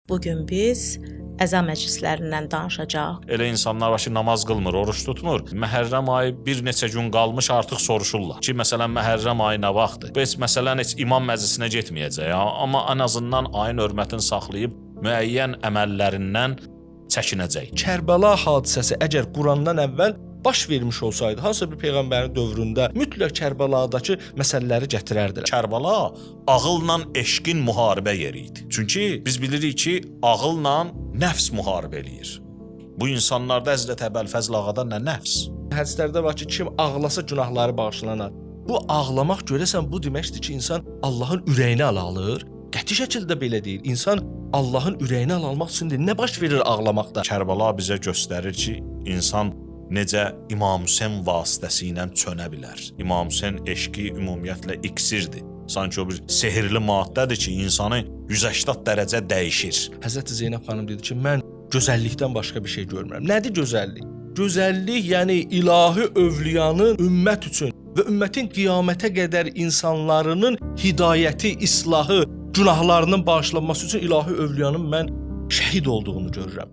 Bugün biz əza məclislərindən danışacağıq. Elə insanlar var ki, namaz qılmır, oruç tutmur. Məhərrəm ayı bir neçə gün qalmış artıq soruşurlar ki, məsələn, Məhərrəm ayı nə vaxtdır? Biz məsələn heç imam məclisinə getməyəcək, amma ən azından ayın hörmətini saxlayıb müəyyən əməllərindən çəkinəcək. Kərbəla hadisəsi əgər Qurandan əvvəl baş vermiş olsaydı, hansısa bir peyğəmbərin dövründə mütləq Kərbəladakı məsələləri gətirərdilər. Kərbəla ağılla eşqin müharibə yeri idi. Çünki biz bilirik ki, ağılla nəfs müharibə eləyir. Bu insanlarda Həzrət Əbəlfəzl ağada nə nəfs? Hədislərdə var ki, kim ağlasa günahları bağışlanar. Bu ağlamaq görəsən bu deməkdir ki, insan Allahın ürəyini alır. Qəti şəkildə belə deyil. İnsan Allahın ürəyini almaq üçün nə baş verir ağlamaqda? Kərbəla bizə göstərir ki, insan necə İmam Hüseyn vasitəsilə çönə bilər. İmam Hüseyn eşqi ümumiyyətlə iksirdir. Sanki o bir sehirli maddədir ki, insanı 180 dərəcə dəyişir. Həzrət Zeynəb xanım dedi ki, mən gözəllikdən başqa bir şey görmürəm. Nədir gözəllik? Gözəllik, yəni ilahi övliyanın ümmət üçün və ümmətin qiyamətə qədər insanların hidayəti, islahı, günahlarının bağışlanması üçün ilahi övliyanın mən şəhid olduğunu görürəm.